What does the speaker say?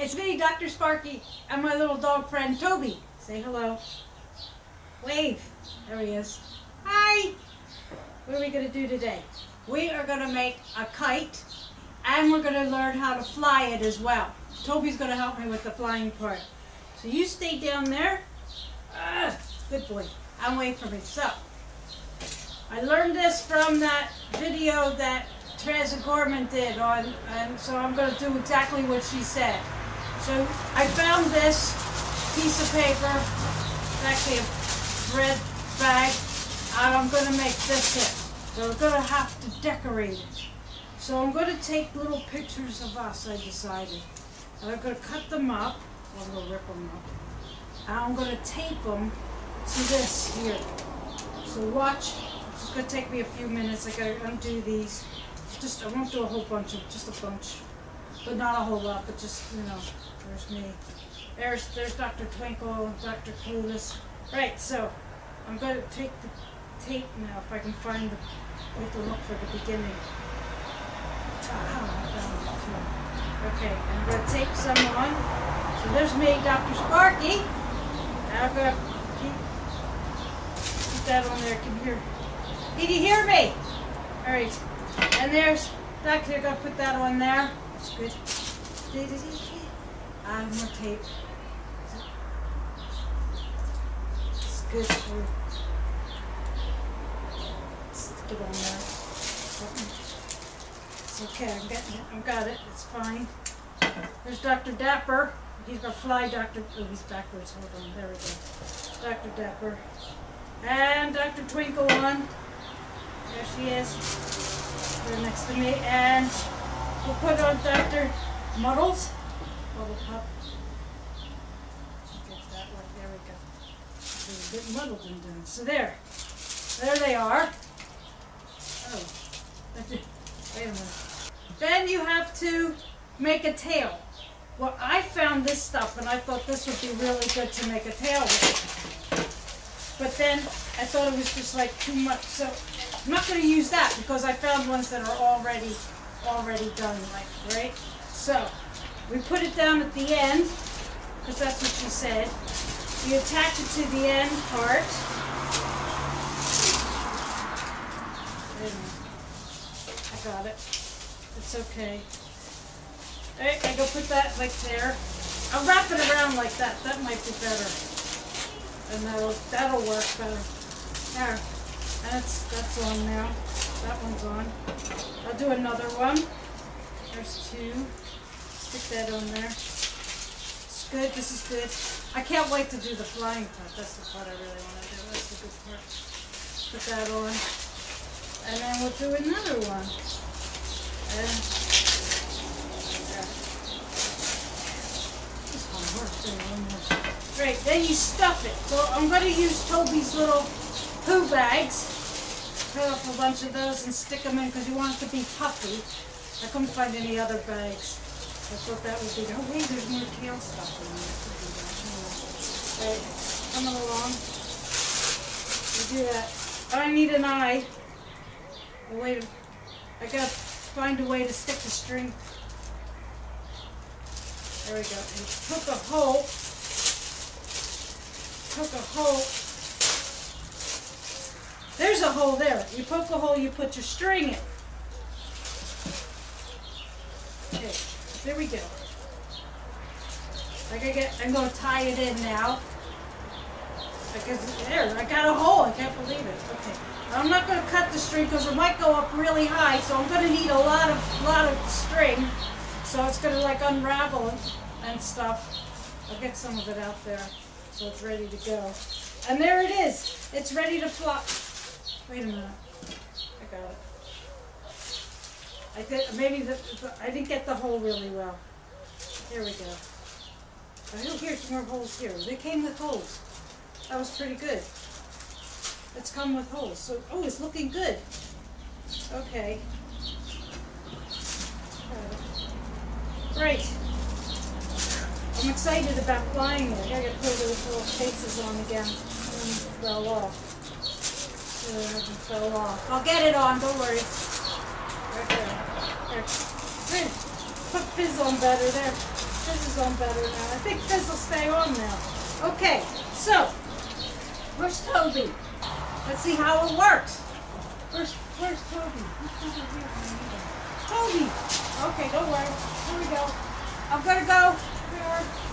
It's me, Dr. Sparky, and my little dog friend, Toby. Say hello. Wave. There he is. Hi. What are we going to do today? We are going to make a kite, and we're going to learn how to fly it as well. Toby's going to help me with the flying part. So you stay down there. Good boy. And wait for me. So, I learned this from that video that Treza Gorman did on, and so I'm going to do exactly what she said. So I found this piece of paper, it's actually a bread bag, and I'm going to make this it. So we're going to have to decorate it. So I'm going to take little pictures of us, I decided. And I'm going to cut them up, I'm going to rip them up, and I'm going to tape them to this here. So watch, it's going to take me a few minutes, I got to undo these. I won't do a whole bunch, just a bunch. But not a whole lot, but just, you know, there's me. There's Dr. Twinkle and Dr. Clueless. Right, so I'm going to take the tape now, if I can find the, we have to look for the beginning. Okay, and I'm going to tape some on. So there's me, Dr. Sparky. Now I'm going to keep that on there. Can you hear? Did you hear me? All right. And there's Doctor. I'm going to put that on there. It's good. And more tape. It's good. Stick it on there. It's okay. I'm getting it. I've got it. It's fine. There's Dr. Dapper. He's going to fly Dr. Oh, he's backwards. Hold on. There we go. Dr. Dapper. And Dr. Twinkle on. There she is. They're next to me, and we'll put on Dr. Muddles. Bubble Pup. Get that one. There we go. They're a bit muddled in doing. So there they are. Oh, wait a minute. Then you have to make a tail. Well, I found this stuff, and I thought this would be really good to make a tail with. But then I thought it was just like too much. So I'm not going to use that because I found ones that are already done, like, right? So we put it down at the end because that's what she said. You attach it to the end part. Wait a minute. I got it. It's okay. Alright, I go put that like there. I'll wrap it around like that. That might be better. And that'll work better. There. That's on now. That one's on. I'll do another one. There's two. Stick that on there. It's good. This is good. I can't wait to do the flying part. That's the part I really want to do. That's the good part. Put that on. And then we'll do another one. And yeah. This one works. One more. Great. Then you stuff it. So I'm going to use Toby's little poo bags. Cut off a bunch of those and stick them in because you want it to be puffy. I couldn't find any other bags. I thought that would be. Oh wait, there's more tail stuff in there. Right, coming along. We do that. I need an eye. Wait, I gotta find a way to stick the string. There we go. And poke a hole. Poke a hole. There's a hole there. You poke a hole, you put your string in. Okay, there we go. I'm going to tie it in now. Because there, I got a hole. I can't believe it. Okay. I'm not going to cut the string because it might go up really high, so I'm going to need a lot of string. So it's going to like unravel and stuff. I'll get some of it out there so it's ready to go. And there it is. It's ready to fly. Wait a minute. I got it. I didn't get the hole really well. Here we go. Oh, here's more holes here. They came with holes. That was pretty good. It's come with holes. So, oh, it's looking good. Okay. Great. I'm excited about flying it. I gotta put those little cases on again. Fell off. It fell off. I'll get it on, don't worry. Right there. There. Good. Put fizz on better there. This is on better now. I think this will stay on now. Okay, so, where's Toby? Let's see how it works. Where's Toby? Toby! Okay, don't worry. Here we go. I'm gonna go. Here.